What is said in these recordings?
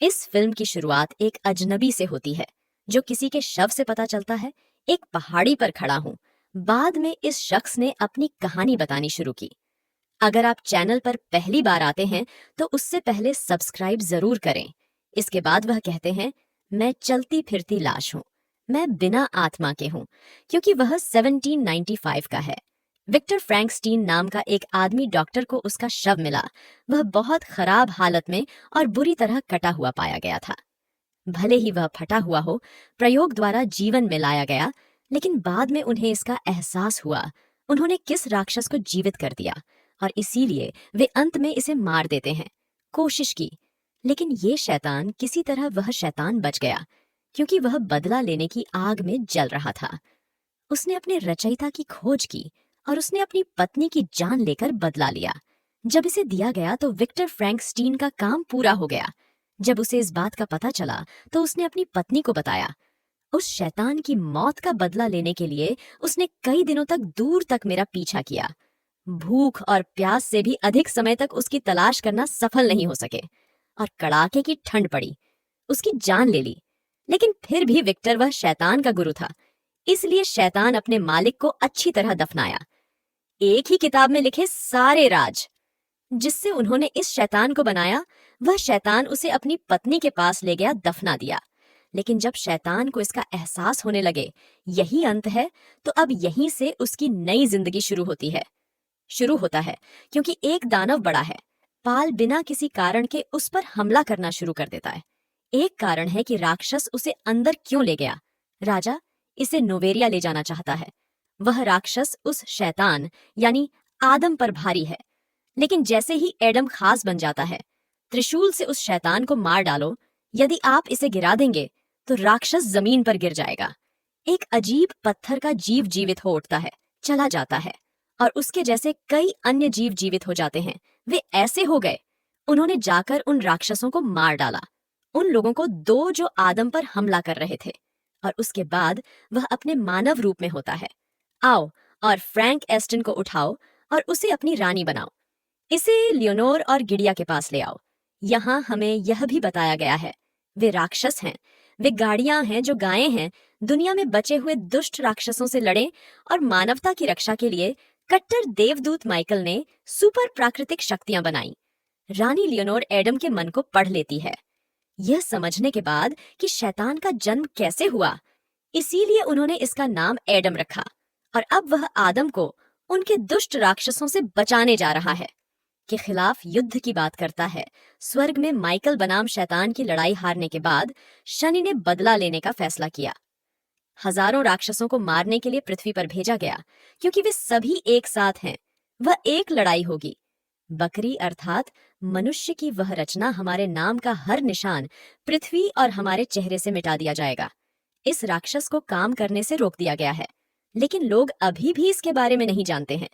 इस फिल्म की शुरुआत एक अजनबी से होती है जो किसी के शव से पता चलता है। एक पहाड़ी पर खड़ा हूँ। बाद में इस शख्स ने अपनी कहानी बतानी शुरू की। अगर आप चैनल पर पहली बार आते हैं तो उससे पहले सब्सक्राइब जरूर करें। इसके बाद वह कहते हैं, मैं चलती फिरती लाश हूँ, मैं बिना आत्मा के हूँ, क्योंकि वह 1795 का है। विक्टर फ्रैंकस्टीन नाम का एक आदमी डॉक्टर को उसका शव मिला। वह बहुत खराब हालत में और बुरी तरह कटा हुआ पाया गया था। भले ही वह फटा हुआ हो, प्रयोग द्वारा जीवन में लाया गया, लेकिन बाद में उन्हें इसका एहसास हुआ उन्होंने किस राक्षस को जीवित कर दिया, और इसीलिए वे अंत में इसे मार देते हैं। कोशिश की, लेकिन ये शैतान किसी तरह वह शैतान बच गया, क्योंकि वह बदला लेने की आग में जल रहा था। उसने अपने रचयिता की खोज की और उसने अपनी पत्नी की जान लेकर बदला लिया। जब इसे दिया गया तो विक्टर फ्रैंकस्टीन का काम पूरा हो गया। जब उसे इस बात का पता चला तो उसने अपनी पत्नी को बताया। उस शैतान की मौत का बदला लेने के लिए उसने कई दिनों तक दूर तक मेरा पीछा किया। भूख और प्यास से भी अधिक समय तक उसकी तलाश करना सफल नहीं हो सके, और कड़ाके की ठंड पड़ी, उसकी जान ले ली। लेकिन फिर भी विक्टर वह शैतान का गुरु था, इसलिए शैतान अपने मालिक को अच्छी तरह दफनाया। एक ही किताब में लिखे सारे राज जिससे उन्होंने इस शैतान को बनाया, वह शैतान उसे अपनी पत्नी के पास ले गया, दफना दिया। लेकिन जब शैतान को इसका एहसास होने लगे यही अंत है, तो अब यहीं से उसकी नई जिंदगी शुरू होता है, क्योंकि एक दानव बड़ा है। पाल बिना किसी कारण के उस पर हमला करना शुरू कर देता है। एक कारण है कि राक्षस उसे अंदर क्यों ले गया। राजा इसे नोवेरिया ले जाना चाहता है। वह राक्षस उस शैतान यानी आदम पर भारी है। लेकिन जैसे ही एडम खास बन जाता है, त्रिशूल से उस शैतान को मार डालो। यदि आप इसे गिरा देंगे तो राक्षस जमीन पर गिर जाएगा। एक अजीब पत्थर का जीव जीवित हो उठता है, चला जाता है, और उसके जैसे कई अन्य जीव जीवित हो जाते हैं। वे ऐसे हो गए, उन्होंने जाकर उन राक्षसों को मार डाला, उन लोगों को दो जो आदम पर हमला कर रहे थे। और उसके बाद वह अपने मानव रूप में होता है। आओ और फ्रैंक एस्टन को उठाओ और उसे अपनी रानी बनाओ। इसे लियोनोर और गिडिया के पास ले आओ। यहाँ हमें यह भी बताया गया है, वे राक्षस हैं, वे गाड़ियां हैं जो गायें हैं। दुनिया में बचे हुए दुष्ट राक्षसों से लड़े और मानवता की रक्षा के लिए कट्टर देवदूत माइकल ने सुपर प्राकृतिक शक्तियां बनाई। रानी लियोनोर एडम के मन को पढ़ लेती है, यह समझने के बाद कि शैतान का जन्म कैसे हुआ। इसीलिए उन्होंने इसका नाम एडम रखा, और अब वह आदम को उनके दुष्ट राक्षसों से बचाने जा रहा है, के खिलाफ युद्ध की बात करता है। स्वर्ग में माइकल बनाम शैतान की लड़ाई हारने के बाद शनि ने बदला लेने का फैसला किया। हजारों राक्षसों को मारने के लिए पृथ्वी पर भेजा गया, क्योंकि वे सभी एक साथ हैं। वह एक लड़ाई होगी। बकरी अर्थात मनुष्य की वह रचना, हमारे नाम का हर निशान पृथ्वी और हमारे चेहरे से मिटा दिया जाएगा। इस राक्षस को काम करने से रोक दिया गया है, लेकिन लोग अभी भी इसके बारे में नहीं जानते हैं।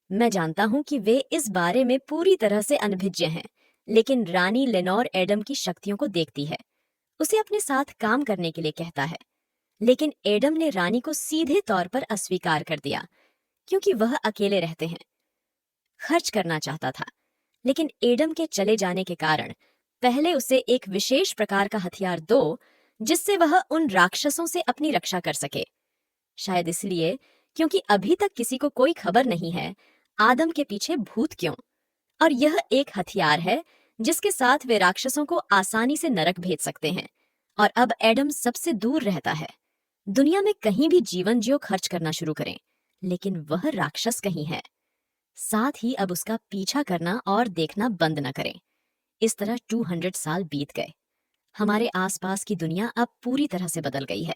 मैं जानता हूं कि वे इस बारे में पूरी तरह से अनभिज्ञ हैं, लेकिन रानी लेनोर एडम की शक्तियों को देखती है, उसे अपने साथ काम करने के लिए कहता है। लेकिन एडम ने रानी को सीधे तौर पर अस्वीकार कर दिया, क्योंकि वह अकेले रहते हैं। खर्च करना चाहता था, लेकिन एडम के चले जाने के कारण पहले उसे एक विशेष प्रकार का हथियार दो, जिससे वह उन राक्षसों से अपनी रक्षा कर सके। शायद इसलिए क्योंकि अभी तक किसी को कोई खबर नहीं है आदम के पीछे भूत क्यों। और यह एक हथियार है जिसके साथ वे राक्षसों को आसानी से नरक भेज सकते हैं। और अब एडम सबसे दूर रहता है। दुनिया में कहीं भी जीवन जियो खर्च करना शुरू करें, लेकिन वह राक्षस कहीं है। साथ ही अब उसका पीछा करना और देखना बंद न करें। इस तरह 200 साल बीत गए। हमारे आसपास की दुनिया अब पूरी तरह से बदल गई है,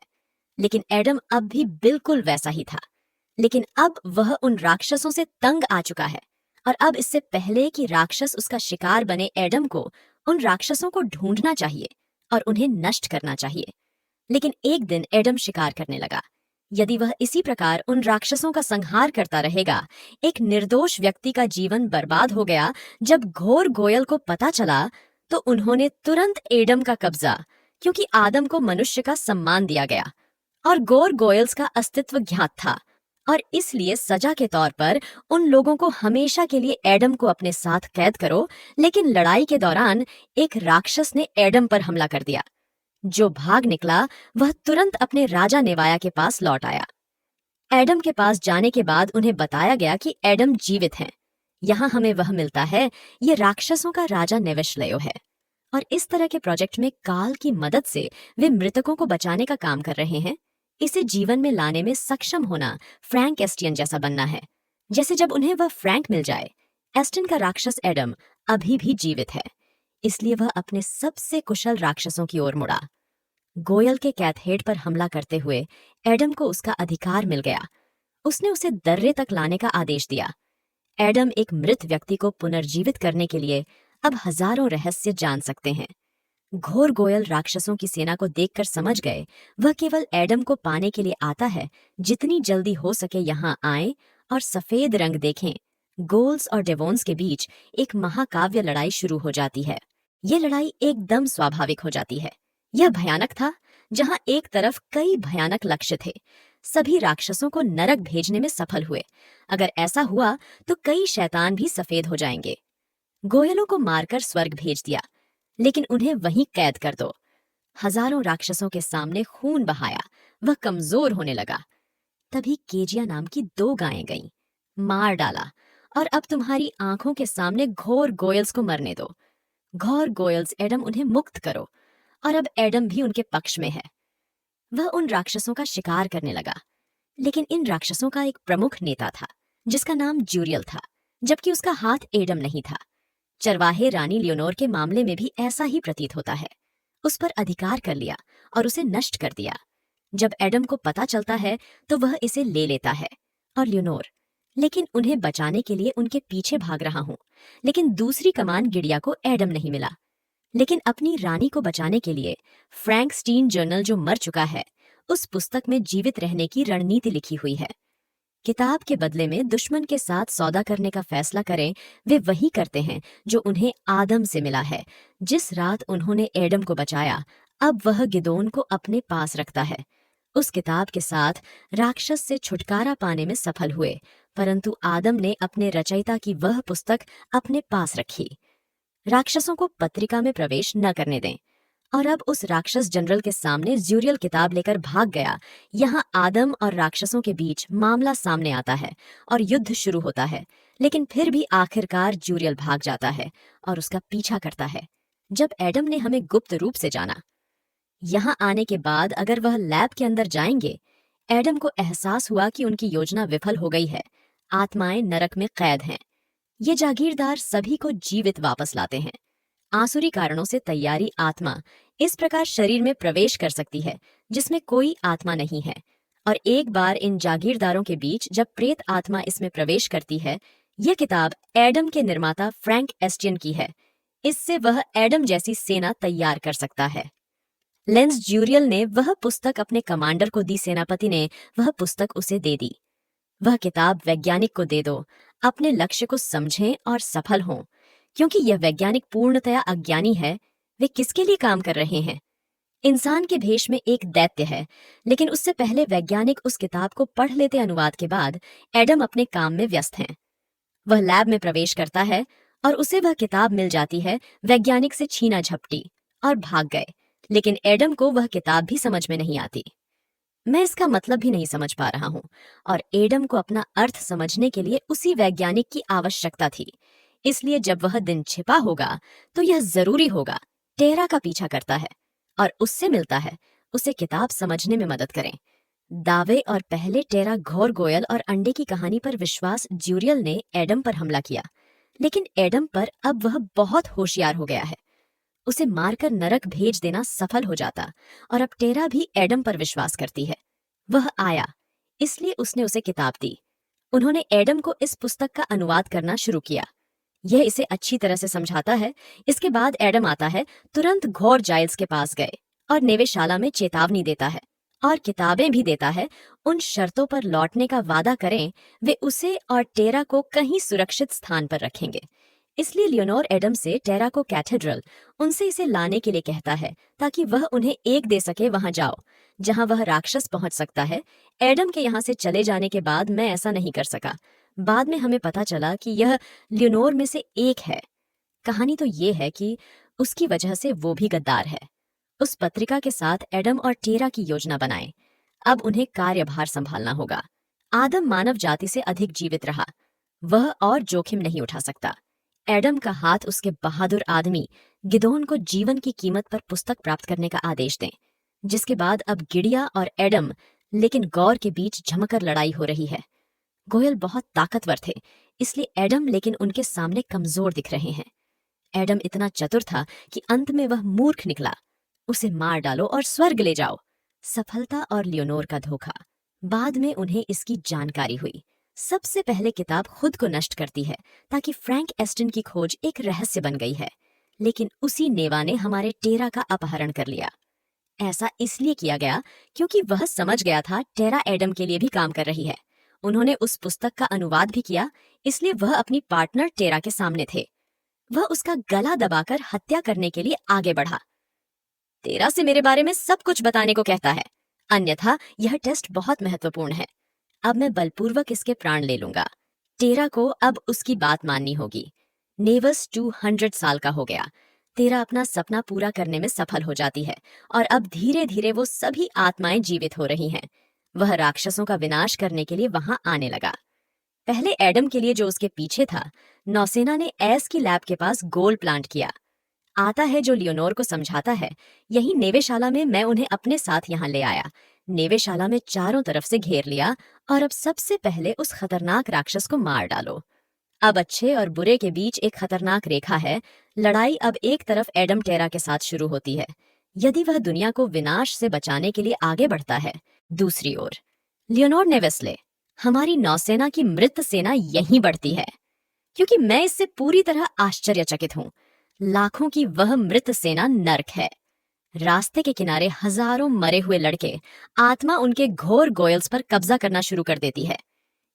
लेकिन एडम अब भी बिल्कुल वैसा ही था। लेकिन अब वह उन राक्षसों से तंग आ चुका है, और अब इससे पहले कि राक्षस उसका शिकार बने, एडम को उन राक्षसों को ढूंढना चाहिए और उन्हें नष्ट करना चाहिए। लेकिन एक दिन एडम शिकार करने लगा। यदि वह इसी प्रकार उन राक्षसों का संहार करता रहेगा, एक निर्दोष व्यक्ति का जीवन बर्बाद हो गया। जब घोर गोयल को पता चला तो उन्होंने तुरंत एडम का कब्जा, क्योंकि आदम को मनुष्य का सम्मान दिया गया और गोर गोयल्स का अस्तित्व ज्ञात था, और इसलिए सजा के तौर पर उन लोगों को हमेशा के लिए एडम को अपने साथ कैद करो। लेकिन लड़ाई के दौरान एक राक्षस ने एडम पर हमला कर दिया। जो भाग निकला वह तुरंत अपने राजा नेवाया के पास लौट आया। एडम के पास जाने के बाद उन्हें बताया गया कि एडम जीवित हैं। यहाँ हमें वह मिलता है, ये राक्षसों का राजा नेवेशलेयो है। और इस तरह के प्रोजेक्ट में काल की मदद से वे मृतकों को बचाने का काम कर रहे हैं। इसे जीवन में लाने में सक्षम होना फ्रैंक एस्टियन जैसा बनना है। जैसे जब उन्हें वह फ्रैंक मिल जाए। एस्टिन का राक्षस एडम अभी भी जीवित है, इसलिए वह अपने सबसे कुशल राक्षसों की ओर मुड़ा। गोयल के कैथहेड पर हमला करते हुए एडम को उसका अधिकार मिल गया। उसने उसे दर्रे तक लाने का आदेश दिया। एडम एक मृत व्यक्ति को पुनर्जीवित करने के लिए अब हजारों रहस्य जान सकते हैं। घोर गोयल राक्षसों की सेना को देखकर समझ गए वह केवल एडम को पाने के लिए आता है। जितनी जल्दी हो सके यहाँ आए और सफेद रंग देखें। गोल्स और डेवोन्स के बीच एक महाकाव्य लड़ाई शुरू हो जाती है। यह लड़ाई एकदम स्वाभाविक हो जाती है। यह भयानक था, जहां एक तरफ कई भयानक लक्ष्य थे। सभी राक्षसों को नरक भेजने में सफल हुए। अगर ऐसा हुआ तो कई शैतान भी सफेद हो जाएंगे। गोयलों को मारकर स्वर्ग भेज दिया, लेकिन उन्हें वहीं कैद कर दो। हजारों राक्षसों के सामने खून बहाया, वह कमजोर होने लगा। तभी केजिया नाम की 2 गायें गईं, मार डाला और अब तुम्हारी आंखों के सामने घोर गोयल्स को मरने दो। घोर गोयल्स एडम, उन्हें मुक्त करो। और अब एडम भी उनके पक्ष में है। वह उन राक्षसों का शिकार करने लगा, लेकिन इन राक्षसों का एक प्रमुख नेता था जिसका नाम जूरियल था, जबकि उसका हाथ एडम नहीं था। चरवाहे रानी लियोनोर के मामले में भी ऐसा ही प्रतीत होता है। उस पर अधिकार कर लिया और उसे नष्ट कर दिया। जब एडम को पता चलता है तो वह इसे ले लेता है और लियोनोर, लेकिन उन्हें बचाने के लिए उनके पीछे भाग रहा हूं। लेकिन दूसरी कमान गिडिया को एडम नहीं मिला। लेकिन अपनी रानी को बचाने के लिए फ्रैंक स्टीन जर्नल, जो मर चुका है, उस पुस्तक में जीवित रहने की रणनीति लिखी हुई है। किताब के बदले में दुश्मन के साथ सौदा करने का फैसला करें, वे वही करते हैं जो उन्हें आदम से मिला है। जिस रात उन्होंने एडम को बचाया, अब वह गिदोन को अपने पास रखता है। उस किताब के साथ राक्षस से छुटकारा पाने में सफल हुए, परंतु आदम ने अपने रचयिता की वह पुस्तक अपने पास रखी। राक्षसों को पत्रिका में प्रवेश न करने दें। और अब उस राक्षस जनरल के सामने जूरियल किताब लेकर भाग गया। यहाँ आदम और राक्षसों के बीच मामला सामने आता है और युद्ध शुरू होता है। लेकिन फिर भी आखिरकार जूरियल भाग जाता है और उसका पीछा करता है। जब एडम ने हमें गुप्त रूप से जाना, यहाँ आने के बाद अगर वह लैब के अंदर जाएंगे, एडम को एहसास हुआ कि उनकी योजना विफल हो गई है। आत्माएं नरक में कैद हैं। ये जागीरदार सभी को जीवित वापस लाते हैं। आसुरी कारणों से तैयारी आत्मा इस प्रकार शरीर में प्रवेश कर सकती है जिसमें कोई आत्मा नहीं है। और एक बार इन जागीरदारों के बीच जब प्रेत आत्मा इसमें प्रवेश करती है, यह किताब एडम के निर्माता फ्रैंक एस्टियन की है। इससे वह एडम जैसी सेना तैयार कर सकता है। लेंस जूरियल ने वह पुस्तक अपने कमांडर को दी। सेनापति ने वह पुस्तक उसे दे दी। वह किताब वैज्ञानिक को दे दो। अपने लक्ष्य को समझें और सफल हों, क्योंकि यह वैज्ञानिक पूर्णतया अज्ञानी है। वे किसके लिए काम कर रहे हैं? इंसान के भेष में एक दैत्य है, लेकिन उससे पहले वैज्ञानिक उस किताब को पढ़ लेते। अनुवाद के बाद एडम अपने काम में व्यस्त हैं। वह लैब में प्रवेश करता है और उसे वह किताब मिल जाती है। वैज्ञानिक से छीना झपटी और भाग गए, लेकिन एडम को वह किताब भी समझ में नहीं आती। मैं इसका मतलब भी नहीं समझ पा रहा हूं, और एडम को अपना अर्थ समझने के लिए उसी वैज्ञानिक की आवश्यकता थी। इसलिए जब वह दिन छिपा होगा तो यह जरूरी होगा टेरा का पीछा करता है और उससे मिलता है। उसे किताब समझने में मदद करें। दावे और पहले टेरा घोर गोयल और अंडे की कहानी पर विश्वास जूरियल ने एडम पर हमला किया, लेकिन एडम पर अब वह बहुत होशियार हो गया है। उसे मारकर नरक भेज देना सफल हो जाता, और अब टेरा भी एडम पर विश्वास करती है। वह आया, इसलिए उसने उसे किताब दी। उन्होंने एडम को इस पुस्तक का अनुवाद करना शुरू किया। यह इसे अच्छी तरह से समझाता है। इसके बाद एडम आता है, तुरंत घोर जाइल्स के पास गए और नेवेशाला में चेतावनी देता है और किताबें भी देता है। उन शर्तों पर लौटने का वादा करें, वे उसे और टेरा को कहीं सुरक्षित स्थान पर रखेंगे। इसलिए लियोनोर एडम से टेरा को कैथेड्रल, उनसे इसे लाने के लिए कहता है ताकि वह उन्हें एक दे सके। वहां जाओ, जहां वह राक्षस पहुंच सकता है, एडम के यहाँ से चले जाने के बाद मैं ऐसा नहीं कर सका। बाद में हमें पता चला कि यह लियोनोर में से एक है। कहानी तो ये है कि उसकी वजह से वो भी गद्दार है। उस पत्रिका के साथ एडम और टेरा की योजना बनाए। अब उन्हें कार्यभार संभालना होगा। आदम मानव जाति से अधिक जीवित रहा, वह और जोखिम नहीं उठा सकता। एडम का हाथ उसके बहादुर आदमी गिदोन को जीवन की कीमत पर पुस्तक प्राप्त करने का आदेश दें, जिसके बाद अब गिडिया और एडम लेकिन गौर के बीच झमकर लड़ाई हो रही है। गोयल बहुत ताकतवर थे, इसलिए एडम लेकिन उनके सामने कमजोर दिख रहे हैं। एडम इतना चतुर था कि अंत में वह मूर्ख निकला। उसे मार डालो और स्वर्ग ले जाओ। सफलता और लियोनोर का धोखा। बाद में उन्हें इसकी जानकारी हुई। सबसे पहले किताब खुद को नष्ट करती है, ताकि फ्रैंक एस्टन की खोज एक रहस्य बन गई है। लेकिन उसी नेवा ने हमारे टेरा का अपहरण कर लिया। ऐसा इसलिए किया गया क्योंकि वह समझ गया था टेरा एडम के लिए भी काम कर रही है। उन्होंने उस पुस्तक का अनुवाद भी किया, इसलिए वह अपनी पार्टनर टेरा के सामने थे। वह उसका गला दबाकर हत्या करने के लिए आगे बढ़ा। टेरा से मेरे बारे में सब कुछ बताने को कहता है, अन्यथा यह टेस्ट बहुत महत्वपूर्ण है। अब मैं बलपूर्वक इसके प्राण ले लूंगा। टेरा को अब उसकी बात माननी होगी। नेवस 200 साल का हो गया। टेरा अपना सपना पूरा करने में सफल हो जाती है और अब धीरे धीरे वो सभी आत्माएं जीवित हो रही हैं। वह राक्षसों का विनाश करने के लिए वहां आने लगा। पहले एडम के लिए जो उसके पीछे था, नौसेना ने एस की लैब के पास गोल प्लांट किया। आता है जो लियोनोर को समझाता है, यही नेवेशाला में मैं उन्हें अपने साथ यहाँ ले आया। नेवेशाला में चारों तरफ से घेर लिया और अब सबसे पहले उस खतरनाक राक्षस को मार डालो। अब अच्छे और बुरे के बीच एक खतरनाक रेखा है। लड़ाई अब एक तरफ एडम टेरा के साथ शुरू होती है, यदि वह दुनिया को विनाश से बचाने के लिए आगे बढ़ता है। दूसरी ओर लियोनोर नेवेस्ले, हमारी नौसेना की मृत सेना यहीं बढ़ती है, क्योंकि मैं इससे पूरी तरह आश्चर्यचकित हूं। लाखों की वह मृत सेना नर्क है। रास्ते के किनारे हजारों मरे हुए लड़के, आत्मा उनके घोर गोयल्स पर कब्जा करना शुरू कर देती है।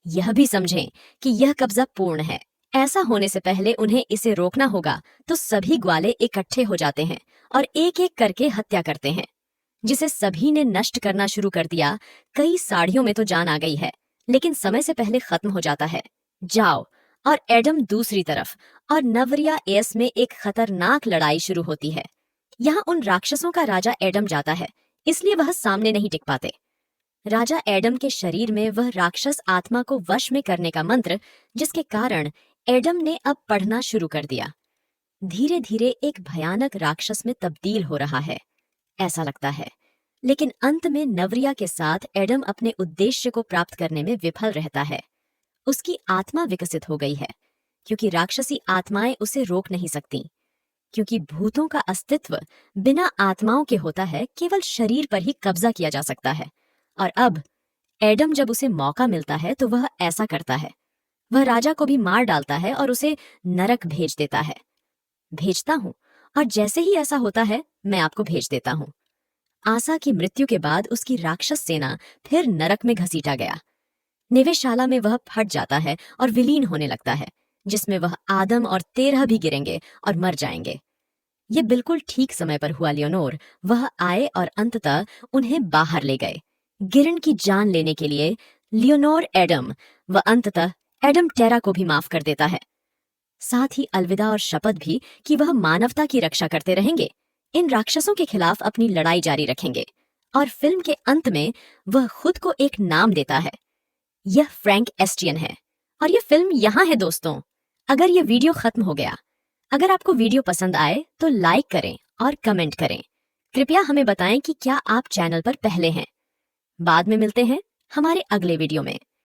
यह भी समझें कि यह कब्जा पूर्ण है। ऐसा होने से पहले उन्हें इसे रोकना होगा, तो सभी ग्वाले इकट्ठे हो जाते हैं और एक एक करके हत्या करते हैं, जिसे सभी ने नष्ट करना शुरू कर दिया। कई साड़ियों में तो जान आ गई है, लेकिन समय से पहले खत्म हो जाता है। जाओ। और एडम दूसरी तरफ, और नवरिया एस में एक खतरनाक लड़ाई शुरू होती है। यहाँ उन राक्षसों का राजा एडम जाता है, इसलिए वह सामने नहीं टिक पाते। राजा एडम के शरीर में वह राक्षस आत्मा को वश में करने का मंत्र, जिसके कारण एडम ने अब पढ़ना शुरू कर दिया, धीरे धीरे एक भयानक राक्षस में तब्दील हो रहा है, ऐसा लगता है। लेकिन अंत में नवरिया के साथ एडम अपने उद्देश्य को प्राप्त करने में विफल रहता है। उसकी आत्मा विकसित हो गई है, क्योंकि राक्षसी आत्माएं उसे रोक नहीं सकती, क्योंकि भूतों का अस्तित्व बिना आत्माओं के होता है, केवल शरीर पर ही कब्जा किया जा सकता है। और अब एडम जब उसे मौका मिलता है तो वह ऐसा करता है। वह राजा को भी मार डालता है और उसे नरक भेज देता है। भेजता हूं, और जैसे ही ऐसा होता है मैं आपको भेज देता हूं। आसा की मृत्यु के बाद उसकी राक्षस सेना फिर नरक में घसीटा गया। निवेशाला में वह फट जाता है और विलीन होने लगता है, जिसमें वह आदम और 13 भी गिरेंगे और मर जाएंगे। ये बिल्कुल ठीक समय पर हुआ लियोनोर। वह आए और अंततः उन्हें बाहर ले गए, गिरन की जान लेने के लिए। लियोनोर एडम व अंततः एडम टेरा को भी माफ कर देता है, साथ ही अलविदा और शपथ भी कि वह मानवता की रक्षा करते रहेंगे, इन राक्षसों के खिलाफ अपनी लड़ाई जारी रखेंगे। और फिल्म के अंत में वह खुद को एक नाम देता है। यह फ्रैंक एस्टियन है और यह फिल्म यहाँ है दोस्तों। अगर यह वीडियो खत्म हो गया, अगर आपको वीडियो पसंद आए तो लाइक करें और कमेंट करें। कृपया हमें बताएं कि क्या आप चैनल पर पहले हैं। बाद में मिलते हैं हमारे अगले वीडियो में।